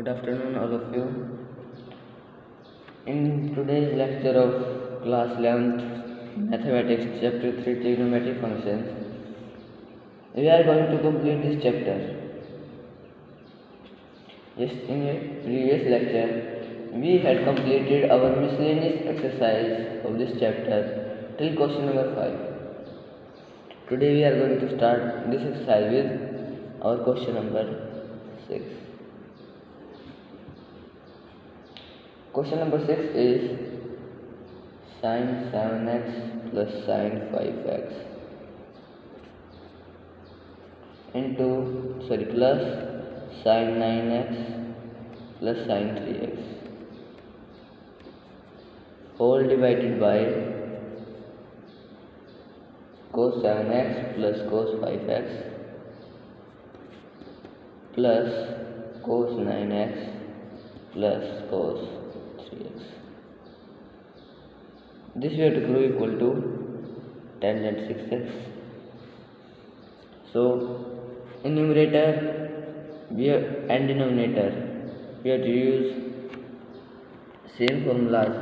Good afternoon, all of you. In today's lecture of class 11th Mathematics, Chapter 3 Trigonometric Functions, we are going to complete this chapter. Just in a previous lecture, we had completed our miscellaneous exercise of this chapter till question number 5. Today we are going to start this exercise with our question number 6. Question number 6 is sin 7x plus sin 5x plus sin 9x plus sin 3x whole divided by cos 7x plus cos 5x plus cos 9x plus cos 3x. This we have to prove equal to tangent 6x. So in numerator and denominator we have to use same formulas,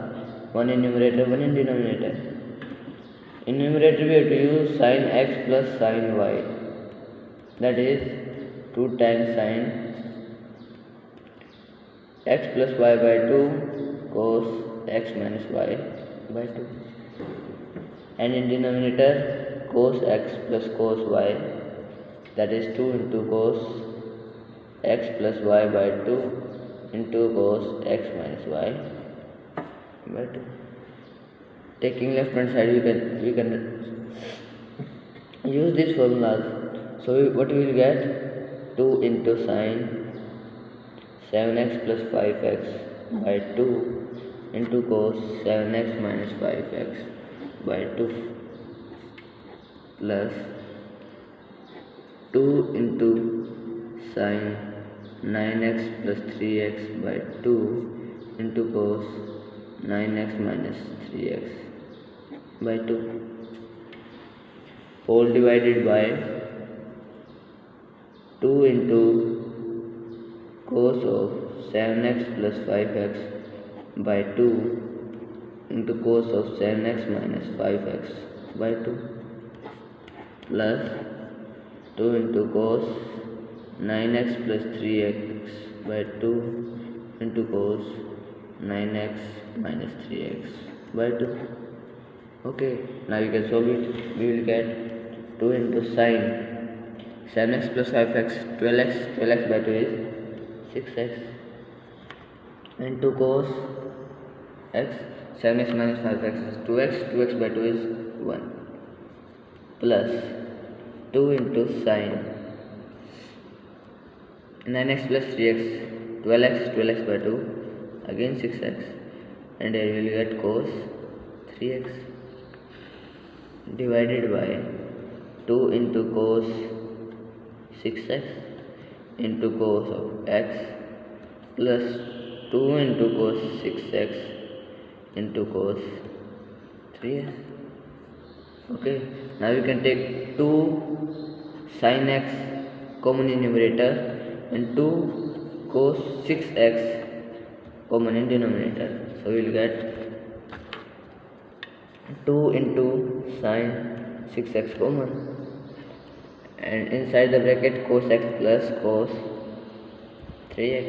one in numerator, one in denominator. In numerator we have to use sin x plus sin y, that is 2 times sin x plus y by 2 cos x minus y by 2, and in denominator cos x plus cos y, that is 2 into cos x plus y by 2 into cos x minus y by 2. Taking left hand side, we can use these formulas. So what we will get, 2 into sin 7x plus 5x by 2 into cos 7x minus 5x by 2 plus 2 into sin 9x plus 3x by 2 into cos 9x minus 3x by 2 whole divided by 2 into cos of 7x plus 5x by 2 into cos of 7x minus 5x by 2 plus 2 into cos 9x plus 3x by 2 into cos 9x minus 3x by 2. Okay, now you can solve it. We will get 2 into sin 7x plus 5x 12x by 2 is 6x into cos x 7x minus 5x is 2x by 2 is 1 plus 2 into sin 9x plus 3x 12x by 2 again 6x, and here we will get cos 3x divided by 2 into cos 6x into cos of x plus 2 into cos 6x into cos 3x. Okay, now you can take 2 sin x common in numerator and 2 cos 6x common in denominator. So we will get 2 into sin 6x common, and inside the bracket cos x plus cos 3x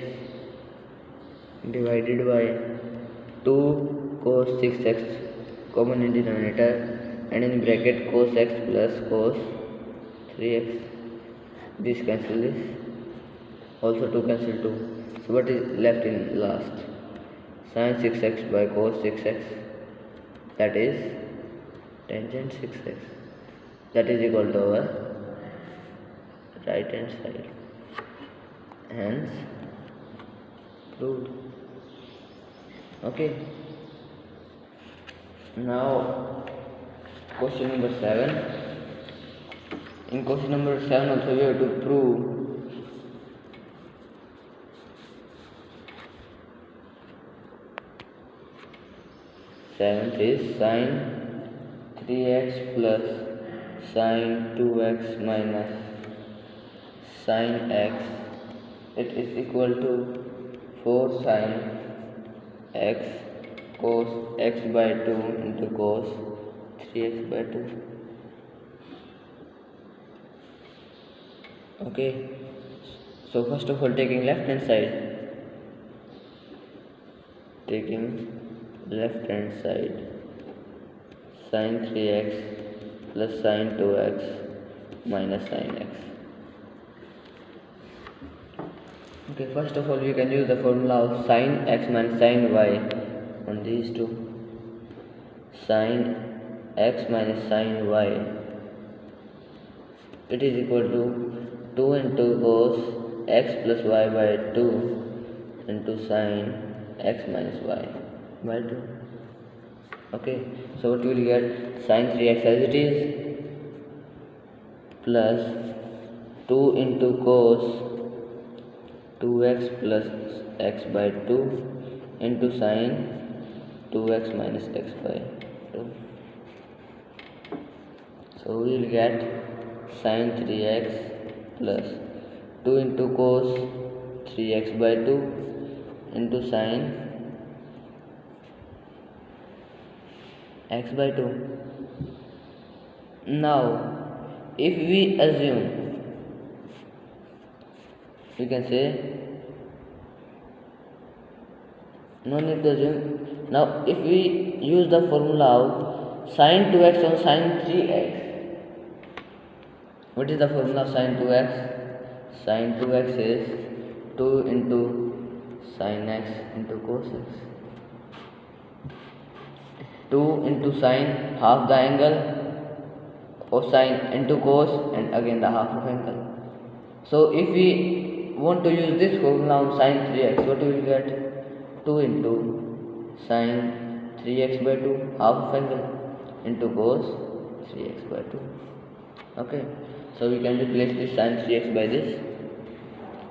divided by 2 cos 6x common in denominator, and in bracket cos x plus cos 3x. This cancel this, also 2 cancel 2. So what is left in last? Sin 6x by cos 6x, that is tangent 6x, that is equal to our right hand side. Hence proved. Okay, now question number 7. In question number 7 also we have to prove seventh is sin 3x plus sin 2x minus sin x, it is equal to 4 sin x cos x by 2 into cos 3x by 2. Okay, so first of all, taking left hand side, sin 3x plus sin 2x minus sin x. Okay, first of all, we can use the formula of sin x minus sin y on these two. Sin x minus sin y, it is equal to 2 into cos x plus y by 2 into sin x minus y by 2. Okay, so what you will get, sin 3x as it is plus 2 into cos 2x plus x by 2 into sin 2x minus x by 2. So we will get sin 3x plus 2 into cos 3x by 2 into sin x by 2. Now if we assume, we can say, no need to assume. Now if we use the formula of sin 2x on sin 3x, what is the formula of sin 2x? Sin 2x is 2 into sin x into cos x. 2 into sin, half the angle of sin, into cos, and again the half of angle. So if we want to use this formula on sin 3x, what we will get? 2 into sin 3x by 2, half of angle, into cos 3x by 2. Okay, so we can replace this sin 3x by this.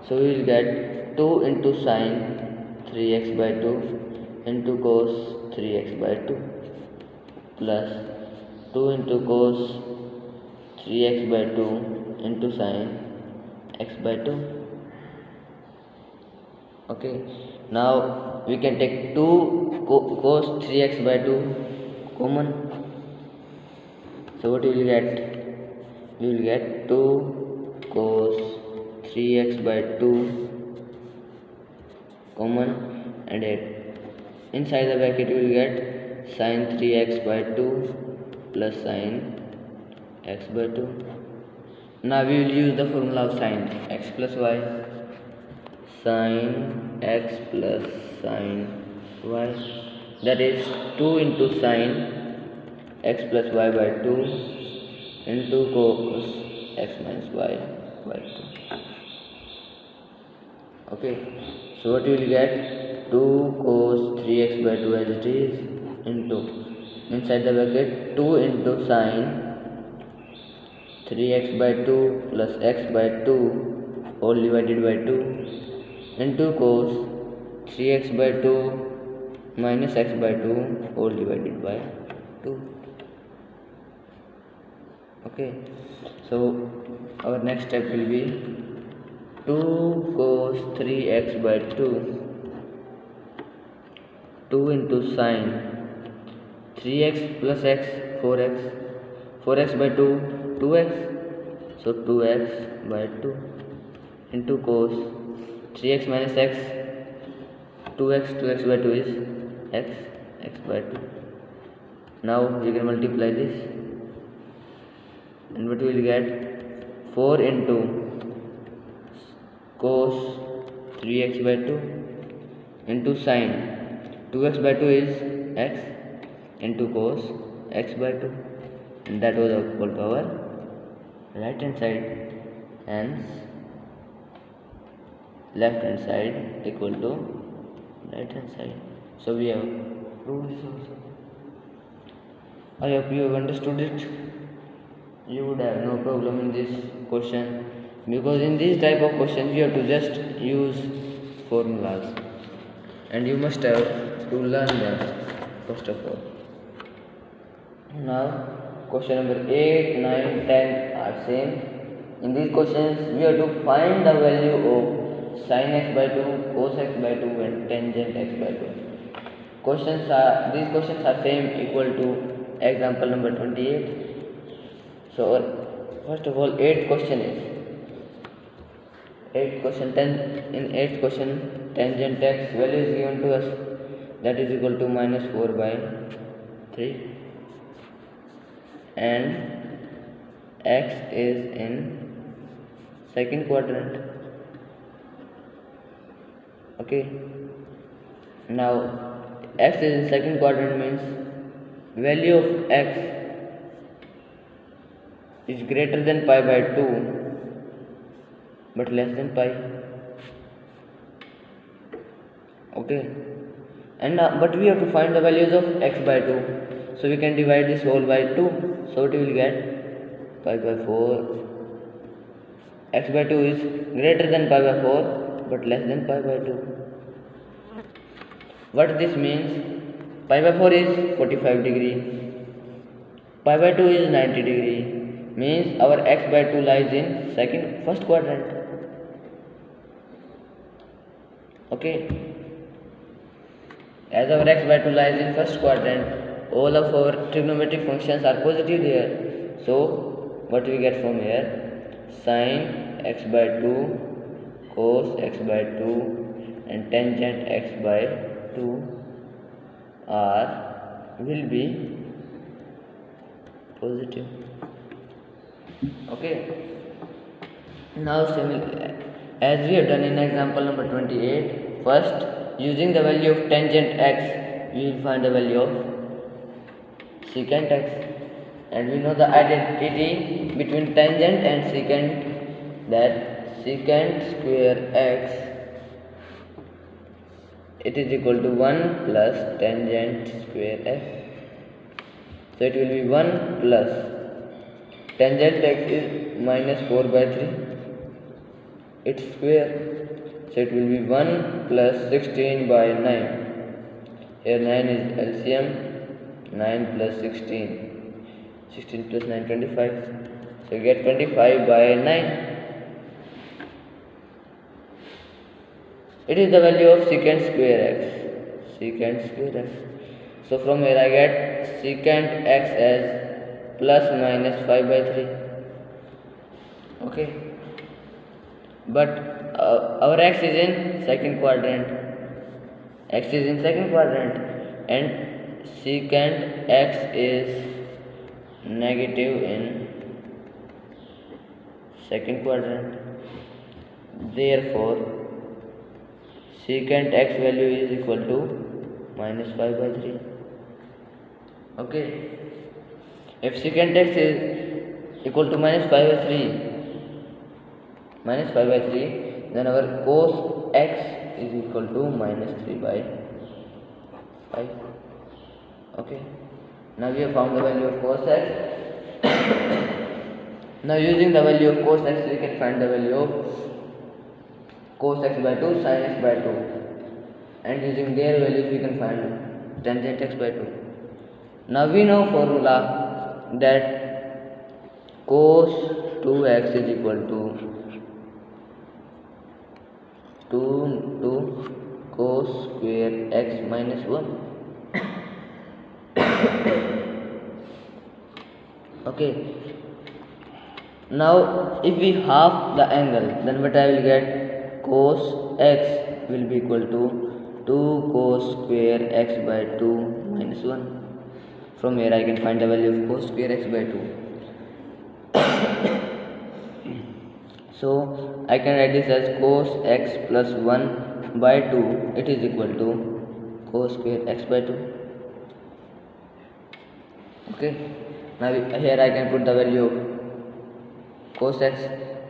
So we will get 2 into sin 3x by 2 into cos 3x by 2 plus 2 into cos 3x by 2 into sin x by 2. Okay, now we can take 2 cos 3x by 2 common. So what we will get? We will get 2 cos 3x by 2 common, and inside the bracket we will get sin 3x by 2 plus sin x by 2. Now we will use the formula of sin x plus y. Sin x plus sin y, that is 2 into sin x plus y by 2 into cos x minus y by 2. Okay, so what you will get? 2 cos 3x by 2 as it is, into, inside the bracket, 2 into sin 3x by 2 plus x by 2 all divided by 2 into cos 3x by 2 minus x by 2 all divided by 2. Okay, so our next step will be 2 cos 3x by 2, 2 into sin 3x plus x, 4x, 4x by 2, 2x, so 2x by 2 into cos 3x minus x, 2x, 2x by 2 is x, x by 2. Now we can multiply this, and what we will get? 4 into cos 3x by 2 into sin 2x by 2 is x into cos x by 2, and that was equal to our right hand side, hence left hand side equal to right hand side. So we have proved this also. I hope you have understood it. You would have no problem in this question, because in this type of questions you have to just use formulas, and you must have to learn them first of all. Now question number 8, 9, 10 are same. In these questions we have to find the value of sin x by 2, cos x by 2 and tangent x by 2. These questions are same equal to example number 28. So first of all, 8th question is in 8th question tangent x value is given to us, that is equal to minus 4 by 3, and x is in second quadrant. Okay, now x is in second quadrant means value of x is greater than pi by 2 but less than pi. Okay, and but we have to find the values of x by 2, so we can divide this whole by 2, so we will get pi by 4. X by 2 is greater than pi by 4 but less than pi by 2. What this means? Pi by 4 is 45 degree, pi by 2 is 90 degree, means our x by 2 lies in first quadrant. Okay, as our x by 2 lies in first quadrant, all of our trigonometric functions are positive there. So what we get from here? Sin x by 2, cos x by 2 and tangent x by 2 will be positive. Okay, now as we have done in example number 28, first using the value of tangent x we will find the value of secant x, and we know the identity between tangent and secant, that secant square x it is equal to 1 plus tangent square x. So it will be 1 plus tangent x is minus 4 by 3, its square, so it will be 1 plus 16 by 9. Here 9 is LCM, 9 plus 16, 16 plus 9 25, so you get 25 by 9. It is the value of secant square x. So from here I get secant x as plus minus 5 by 3. Okay, but our x is in second quadrant, and secant x is negative in second quadrant. Therefore secant x value is equal to minus 5 by 3. Okay, if secant x is equal to minus 5 by 3, then our cos x is equal to minus 3 by 5. Okay, now we have found the value of cos x. Now using the value of cos x we can find the value of cos x by 2, sin x by 2, and using their values we can find tangent x by 2. Now we know formula that cos 2x is equal to 2 into cos square x minus 1. Okay, now if we half the angle, then what I will get? Cos x will be equal to 2 cos square x by 2 minus 1. From here I can find the value of cos square x by 2. So I can write this as cos x plus 1 by 2, it is equal to cos square x by 2. Okay, now here I can put the value of cos x,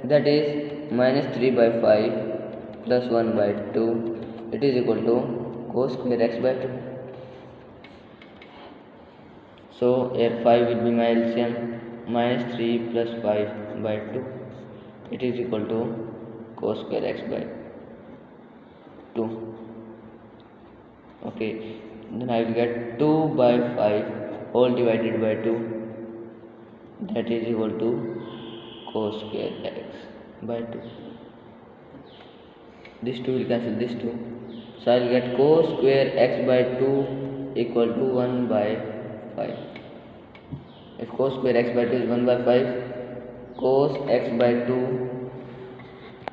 that is minus 3 by 5 plus 1 by 2, it is equal to cos square x by 2. So here 5 will be my LCM, minus 3 plus 5 by 2, it is equal to cos square x by 2. Okay, then I will get 2 by 5 whole divided by 2, that is equal to cos square x by 2. This 2 will cancel this 2. So I will get cos square x by 2 equal to 1 by 5. If cos square x by 2 is 1 by 5, cos x by 2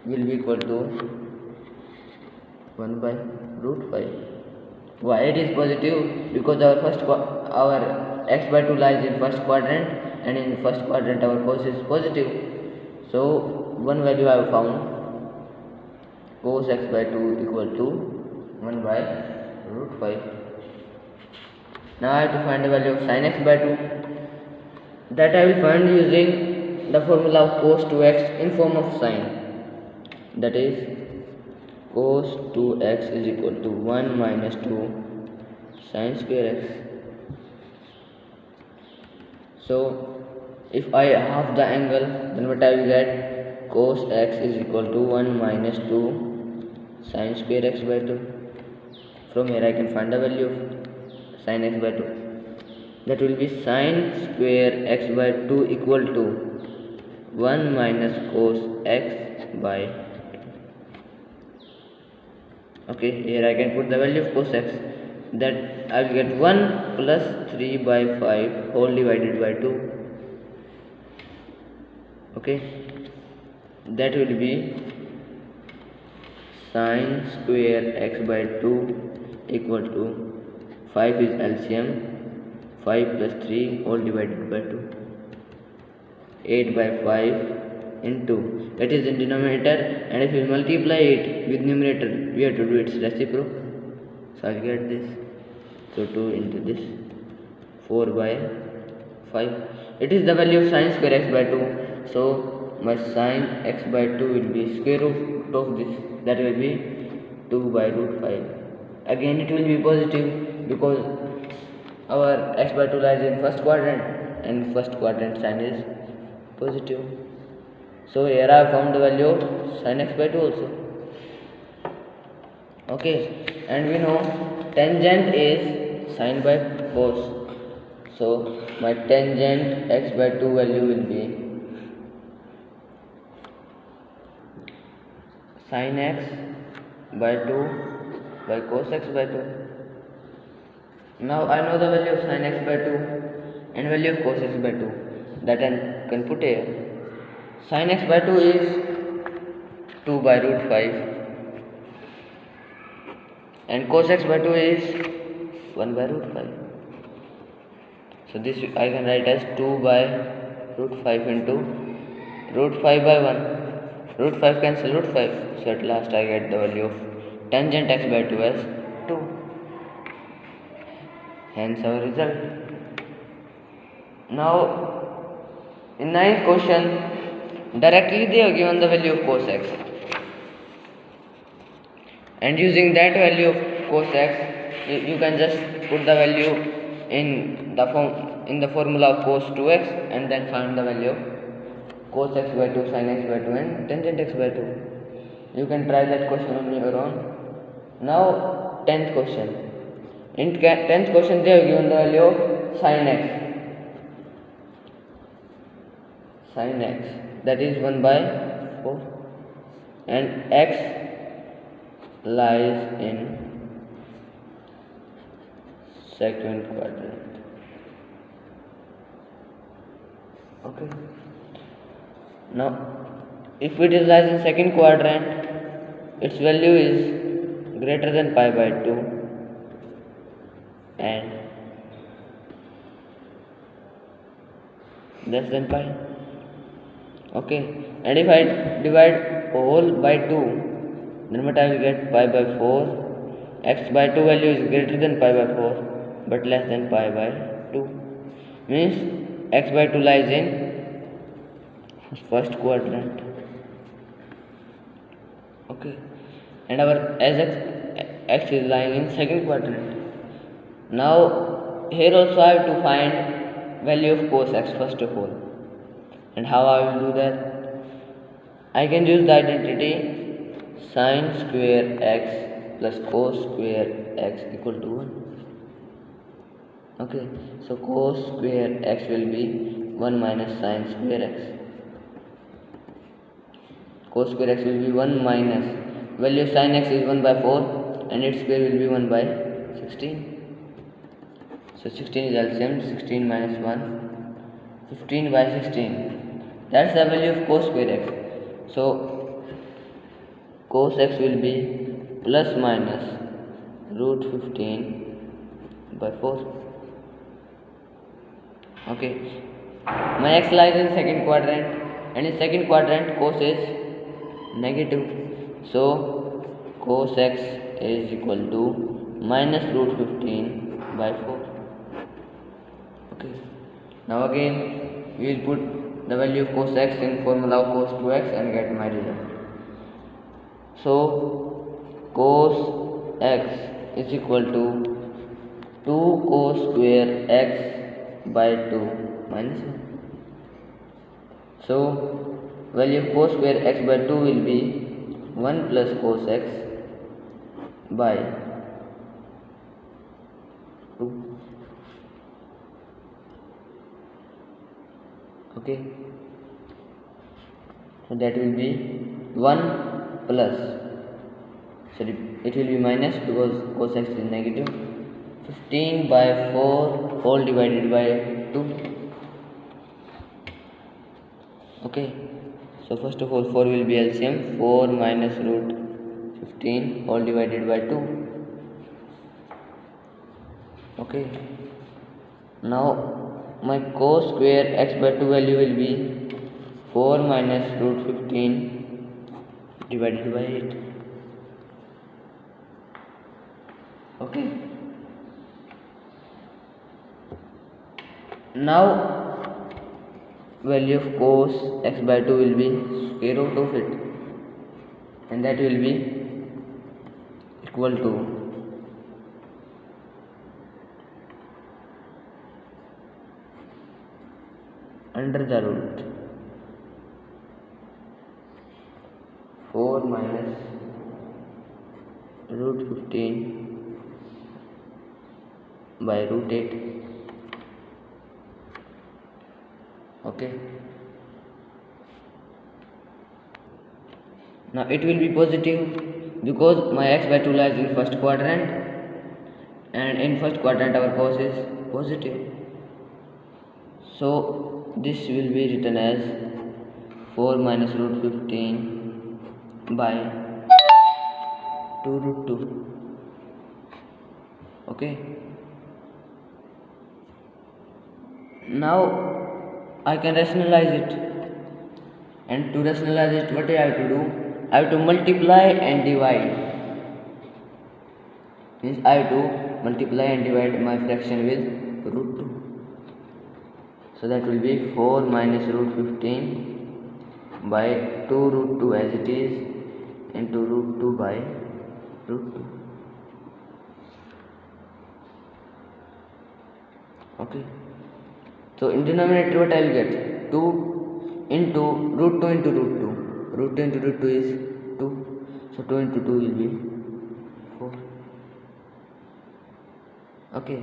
will be equal to 1 by root 5. Why it is positive? Because our x by 2 lies in first quadrant, and in first quadrant our cos is positive. So one value I have found, cos x by 2 equal to 1 by root 5. Now I have to find the value of sin x by 2. That I will find using the formula of cos 2x in form of sine. That is, cos 2x is equal to 1 minus 2 sin square x. So if I half the angle, then what I will get? Cos x is equal to 1 minus 2 sin square x by 2. From here I can find the value of sin x by 2. That will be sin square x by 2 equal to 1 minus cos x by 2. Okay, here I can put the value of cos x. That I will get 1 plus 3 by 5 whole divided by 2. Okay, that will be sin square x by 2 equal to 5 is LCM, 5 plus 3 whole divided by 2, 8 by 5 into, it is in denominator, and if you multiply it with numerator, we have to do its reciprocal. So I will get this. So 2 into this, 4 by 5. It is the value of sin square x by 2. So my sin x by 2 will be square root of this. That will be 2 by root 5. Again it will be positive because our x by 2 lies in first quadrant, and first quadrant sign is positive. So here I have found the value of sin x by 2 also. Okay, and we know tangent is sin by cos. So my tangent x by 2 value will be sin x by 2 by cos x by 2. Now I know the value of sin x by 2 and value of cos x by 2. That I can put here. Sin x by 2 is 2 by root 5, and cos x by 2 is 1 by root 5. So this I can write as 2 by root 5 into root 5 by 1. Root 5 cancel root 5. So at last I get the value of tangent x by 2 as 2. Hence our result. Now in 9th question, directly they have given the value of cos x, and using that value of cos x, you can just put the value in the formula of cos 2x, and then find the value of cos x by 2, sin x by 2, and tangent x by 2. You can try that question on your own. Now 10th question. In 10th question they have given the value of sin x. Sin x, that is 1 by 4, and x lies in second quadrant. Okay. Now if it is lies in second quadrant, its value is greater than pi by 2 and less than pi. Okay, and if I divide whole by 2, then what I will get? Pi by 4. X by 2 value is greater than pi by 4 but less than pi by 2. Means x by 2 lies in first quadrant. Okay, and our as x is lying in second quadrant. Now here also I have to find value of cos x first of all. And how I will do that? I can use the identity sin square x plus cos square x equal to 1. Okay, so cos square x will be 1 minus sin square x. Cos square x will be 1 minus value of sin x is 1 by 4 and its square will be 1 by 16. So 16 is LCM, 16 minus 1, 15 by 16. That's the value of cos square x. So cos x will be plus minus root 15 by 4. Okay, my x lies in second quadrant, and in second quadrant cos is negative, so cos x is equal to minus root 15 by 4. Okay, now again we will put the value of cos x in formula of cos 2x and get my result. So cos x is equal to 2 cos square x by 2 minus 1. So value of cos square x by 2 will be 1 plus cos x by 2. Okay, so that will be 1 plus, sorry, it will be minus because cos x is negative, 15 by 4 whole divided by 2. Okay, so first of all 4 will be LCM, 4 minus root 15 whole divided by 2. Okay, now my cos square x by 2 value will be 4 minus root 15 divided by 8. Okay, now value of cos x by 2 will be square root of it, and that will be equal to under the root 4 minus root 15 by root 8. Okay, now it will be positive because my x by 2 lies in first quadrant, and in first quadrant our cos is positive, so this will be written as 4 minus root 15 by 2 root 2. Okay, now I can rationalize it, and to rationalize it, what I have to do? I have to multiply and divide. Means I have to multiply and divide my fraction with root 2. So that will be 4 minus root 15 by 2 root 2 as it is into root 2 by root 2. Okay, so in denominator what I will get? 2 into root 2 into root 2. Root 2 into root 2 is 2. So 2 into 2 will be 4. Okay,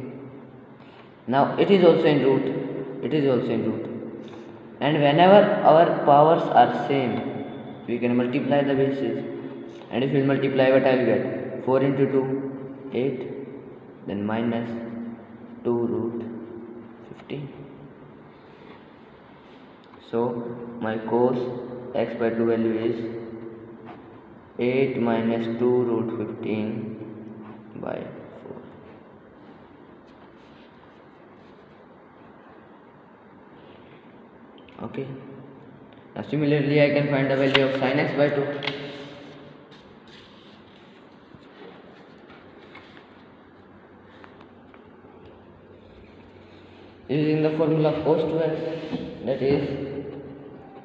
now it is also in root. It is also in root. And whenever our powers are same, we can multiply the bases. And if we multiply, what I will get? 4 into 2, 8. Then minus 2 root 15. So my cos x by 2 value is 8 minus 2 root 15 by 4. Okay, now similarly I can find the value of sin x by 2. Using the formula of cos 2x, that is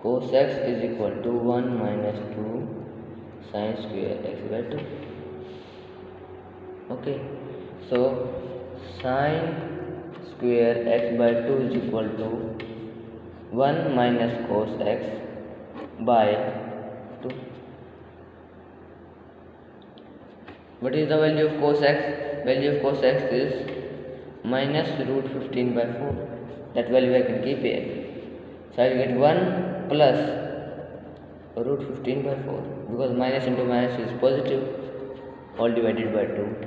cos x is equal to 1 minus 2 sin square x by 2. Okay, so sin square x by 2 is equal to 1 minus cos x by 2. What is the value of cos x? Value of cos x is minus root 15 by 4. That value I can keep here. So I will get 1 plus root 15 by 4. because minus into minus is positive, all divided by 2.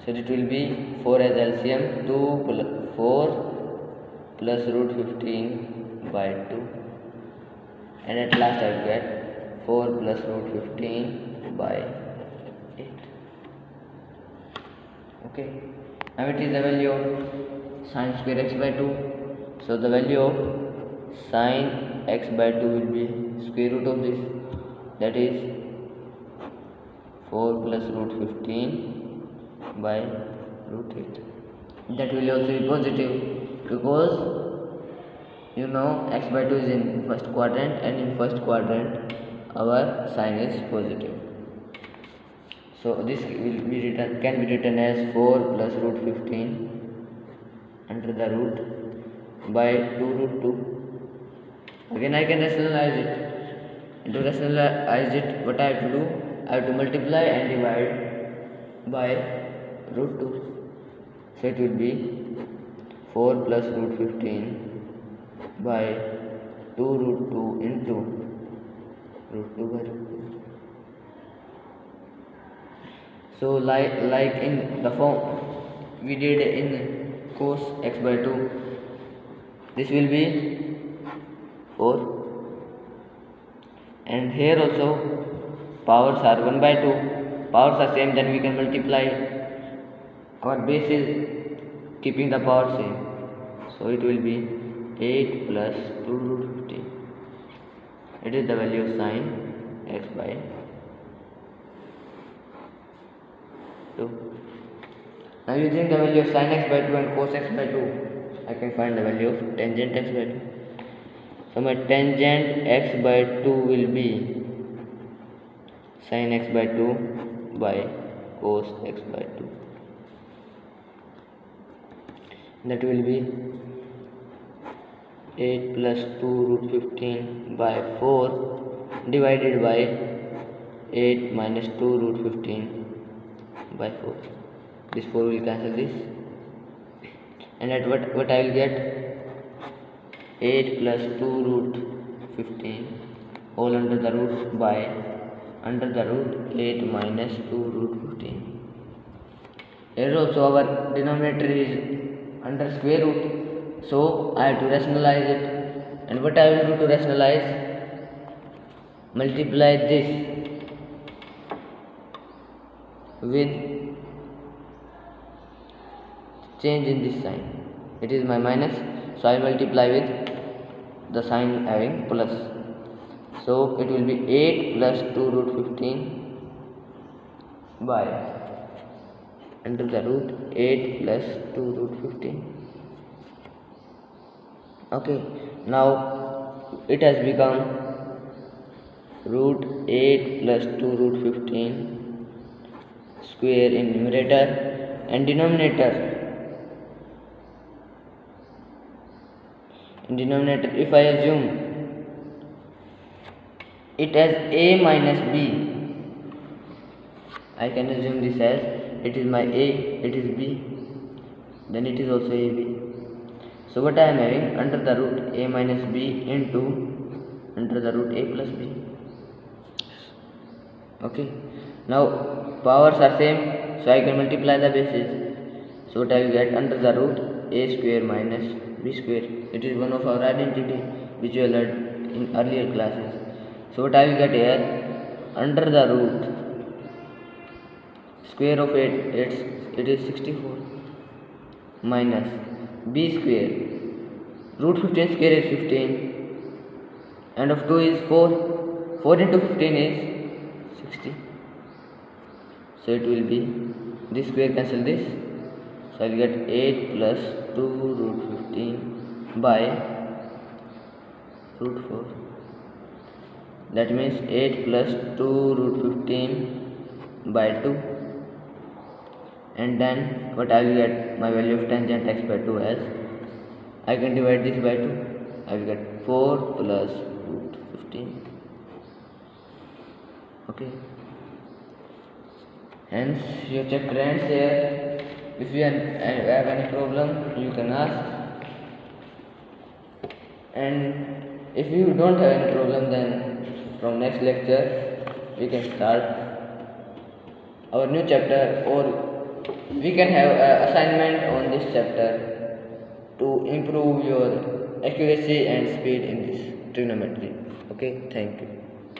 So it will be 4 as LCM, 4 plus root 15 by 2, and at last I will get 4 plus root 15 by 8. Okay, now it is the value of sine square x by 2. So the value of sine x by 2 will be square root of this, that is 4 plus root 15 by root 8. That will also be positive, because you know x by 2 is in first quadrant, and in first quadrant our sign is positive. So this will be written, can be written as 4 plus root 15 under the root by 2 root 2. Again I can rationalize it. To rationalize it, what I have to do? I have to multiply and divide by root 2. So it will be 4 plus root 15 by 2 root 2 into root 2 by root 2. So like in the form we did in cos x by 2, this will be 4, and here also powers are 1 by 2, powers are same, then we can multiply our base is keeping the power same, so it will be 8 plus 2 root 15. It is the value of sine x by 2. Now using the value of sin x by 2 and cos x by 2, I can find the value of tangent x by 2. So my tangent x by 2 will be sin x by 2 by cos x by 2. That will be 8 plus 2 root 15 by 4 divided by 8 minus 2 root 15 by 4. This 4 will cancel this, and at what I will get? 8 plus 2 root 15 all under the root by under the root 8 minus 2 root 15. Here also our denominator is under square root, so I have to rationalize it, and what I will do to rationalize? Multiply this with change in this sign. It is my minus, so I multiply with the sign having plus. So it will be 8 plus 2 root 15 by under the root 8 plus 2 root 15. Okay, now it has become root 8 plus 2 root 15 square in numerator, and denominator. In denominator, if I assume it as a minus b, I can assume this as it is my a, it is b, then it is also ab. So what I am having? Under the root a minus b into under the root a plus b. Okay, now powers are same, so I can multiply the bases. So what I will get? Under the root a square minus b square. It is one of our identity which we learned in earlier classes. So what I will get here? Under the root square of 8, it is 64 minus b square. Root 15 square is 15, and of 2 is 4. 4 into 15 is 60. So it will be this square cancel this. So I will get 8 plus 2 root 15 by root 4. That means 8 plus 2 root 15 by 2. And then what I will get? My value of tangent x by 2 as, I can divide this by 2. I will get 4 plus root 15. Okay. Hence your chapter ends here. If you have any problem, you can ask. And if you don't have any problem, then from next lecture we can start our new chapter, or we can have an assignment on this chapter to improve your accuracy and speed in this trigonometry. Okay, thank you.